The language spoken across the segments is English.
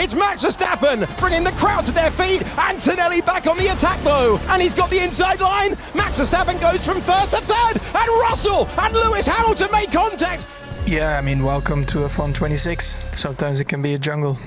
It's Max Verstappen bringing the crowd to their feet. Antonelli back on the attack though, and he's got the inside line. Max Verstappen goes from first to third, and Russell and Lewis Hamilton make contact. Yeah, I mean, welcome to F1 26. Sometimes it can be a jungle.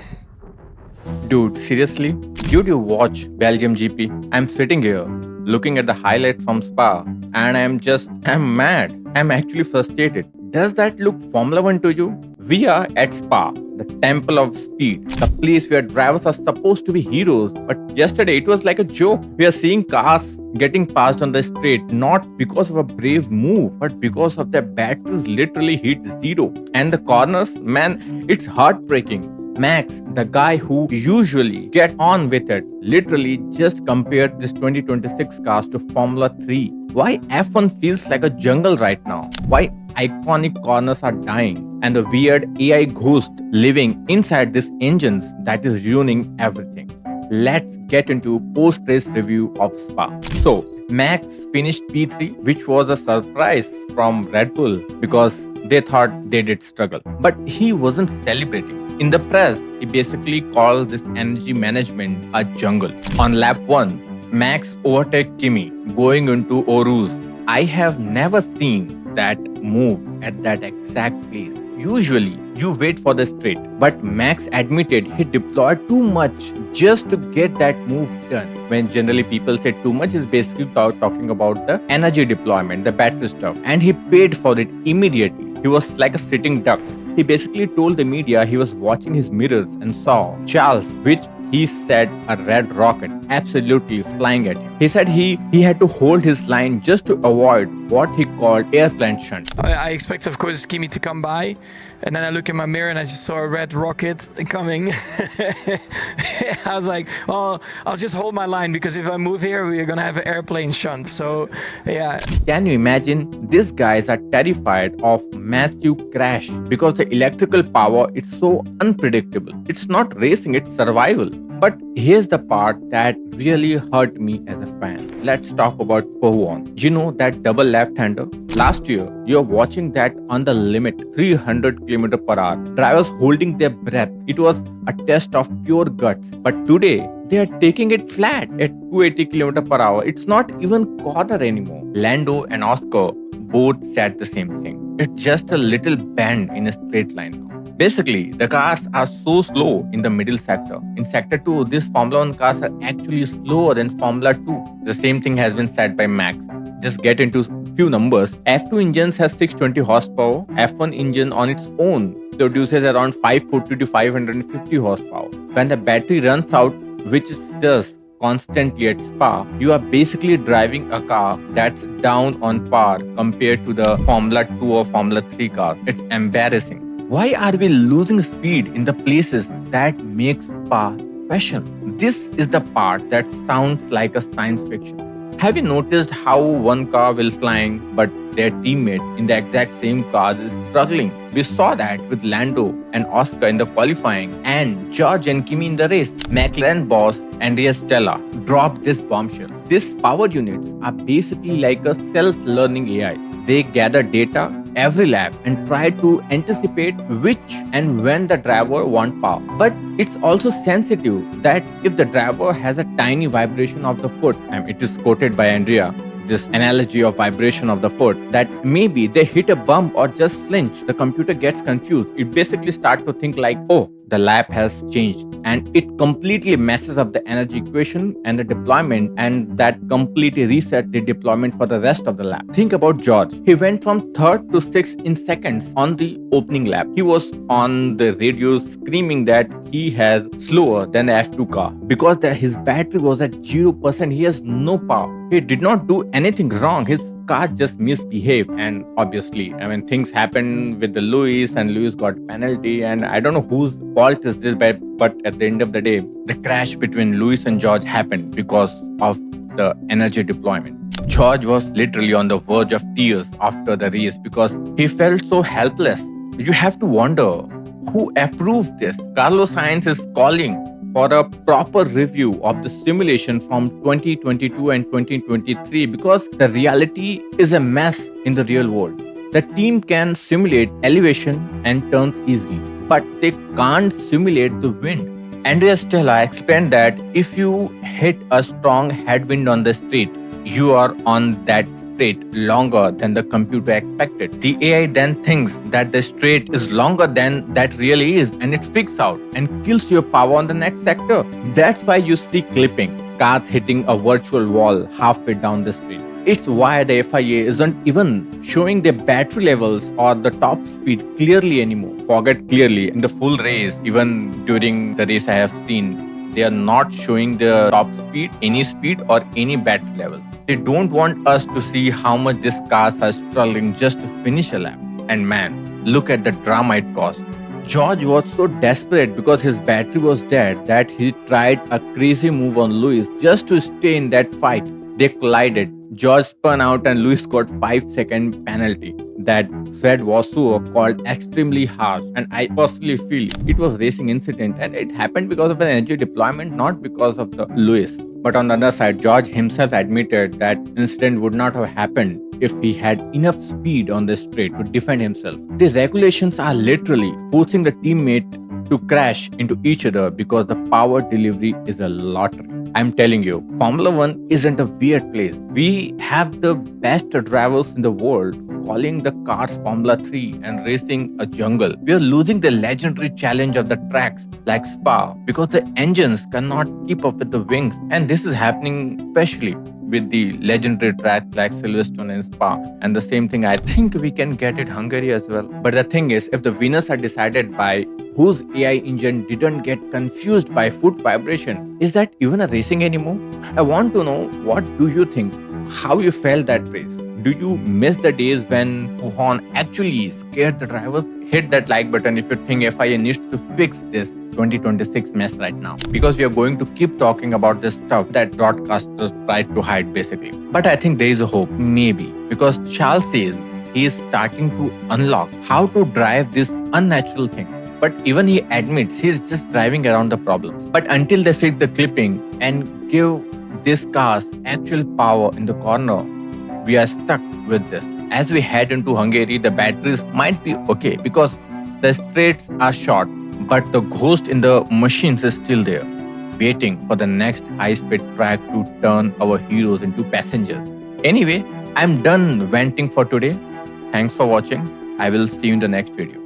Dude, seriously? Did you watch Belgium GP? I'm sitting here looking at the highlight from Spa and I'm mad. I'm actually frustrated. Does that look Formula 1 to you? We are at Spa, the temple of speed, the place where drivers are supposed to be heroes. But yesterday it was like a joke. We are seeing cars getting passed on the straight not because of a brave move, but because of their batteries literally hit zero. And the corners, man, it's heartbreaking. Max, the guy who usually get on with it, literally just compared this 2026 cars to Formula 3. Why F1 feels like a jungle right now? Why iconic corners are dying and the weird AI ghost living inside these engines that is ruining everything? Let's get into post-race review of Spa. So, Max finished P3, which was a surprise from Red Bull because they thought they did struggle. But he wasn't celebrating. In the press, he basically called this energy management a jungle. On lap 1, Max overtook Kimi going into Eau Rouge. I have never seen that move at that exact place. Usually, you wait for the straight, but Max admitted he deployed too much just to get that move done. When generally people say too much, is basically talking about the energy deployment, the battery stuff, and he paid for it immediately. He was like a sitting duck. He basically told the media he was watching his mirrors and saw Charles, which he said a red rocket absolutely flying at him. He said he had to hold his line just to avoid what he called airplane shunt. I expect, of course, Kimi to come by, and then I look in my mirror and I just saw a red rocket coming. I was like, well, I'll just hold my line because if I move here, we're gonna have an airplane shunt. So, yeah. Can you imagine? These guys are terrified of massive crash because the electrical power is so unpredictable. It's not racing, it's survival. But here's the part that really hurt me as a fan. Let's talk about Pouhon. You know that double left-hander? Last year, you're watching that on the limit, 300 km per hour. Drivers holding their breath. It was a test of pure guts. But today, they are taking it flat at 280 km per hour. It's not even corner anymore. Lando and Oscar both said the same thing. It's just a little bend in a straight line now. Basically, the cars are so slow in the middle sector. In Sector 2, these Formula 1 cars are actually slower than Formula 2. The same thing has been said by Max. Just get into few numbers. F2 engines has 620 horsepower. F1 engine on its own produces around 540 to 550 horsepower. When the battery runs out, which it does constantly at Spa, you are basically driving a car that's down on par compared to the Formula 2 or Formula 3 car. It's embarrassing. Why are we losing speed in the places that make Spa special? This is the part that sounds like a science fiction. Have you noticed how one car will flying but their teammate in the exact same car is struggling? We saw that with Lando and Oscar in the qualifying and George and Kimi in the race. McLaren boss Andrea Stella dropped this bombshell. These power units are basically like a self-learning AI. They gather data every lap and try to anticipate which and when the driver wants power. But it's also sensitive that if the driver has a tiny vibration of the foot, and it is quoted by Andrea, this analogy of vibration of the foot, that maybe they hit a bump or just flinch, the computer gets confused. It basically starts to think like, oh, the lap has changed, and it completely messes up the energy equation and the deployment, and that completely reset the deployment for the rest of the lap. Think about George. He went from 3rd to 6th in seconds on the opening lap. He was on the radio screaming that he has slower than the F2 car because his battery was at 0%. He has no power. He did not do anything wrong. His car just misbehaved, and obviously, things happened with the Lewis, and Lewis got penalty, and I don't know whose fault is this, but at the end of the day, the crash between Lewis and George happened because of the energy deployment. George was literally on the verge of tears after the race because he felt so helpless. You have to wonder who approved this. Carlos Sainz is calling for a proper review of the simulation from 2022 and 2023 because the reality is a mess in the real world. The team can simulate elevation and turns easily, but they can't simulate the wind. Andrea Stella explained that if you hit a strong headwind on the straight, you are on that straight longer than the computer expected. The AI then thinks that the straight is longer than that really is, and it freaks out and kills your power on the next sector. That's why you see clipping, cars hitting a virtual wall halfway down the street. It's why the FIA isn't even showing their battery levels or the top speed clearly anymore. Forget clearly, in the full race, even during the race I have seen, they are not showing the top speed, or any battery level. They don't want us to see how much these cars are struggling just to finish a lap. And man, look at the drama it caused. George was so desperate because his battery was dead that he tried a crazy move on Lewis just to stay in that fight. They collided. George spun out and Lewis got 5-second penalty that Fred Vasseur called extremely harsh, and I personally feel it was racing incident and it happened because of the energy deployment, not because of the Lewis. But on the other side, George himself admitted that incident would not have happened if he had enough speed on the straight to defend himself. The regulations are literally forcing the teammate to crash into each other because the power delivery is a lottery. I'm telling you, Formula One isn't a weird place. We have the best drivers in the world calling the cars Formula 3 and racing a jungle. We are losing the legendary challenge of the tracks like Spa because the engines cannot keep up with the wings. And this is happening especially with the legendary tracks like Silverstone and Spa. And the same thing, I think we can get it Hungary as well. But the thing is, if the winners are decided by whose AI engine didn't get confused by foot vibration, is that even a racing anymore? I want to know, what do you think? How you felt that race? Do you miss the days when Pouhon actually scared the drivers? Hit that like button if you think FIA needs to fix this 2026 mess right now, because we are going to keep talking about this stuff that broadcasters try to hide basically. But I think there is a hope, maybe, because Charles says he is starting to unlock how to drive this unnatural thing. But even he admits he's just driving around the problems. But until they fix the clipping and give these cars actual power in the corner, we are stuck with this. As we head into Hungary, the batteries might be okay because the straights are short, but the ghost in the machines is still there, waiting for the next high-speed track to turn our heroes into passengers. Anyway, I'm done venting for today. Thanks for watching. I will see you in the next video.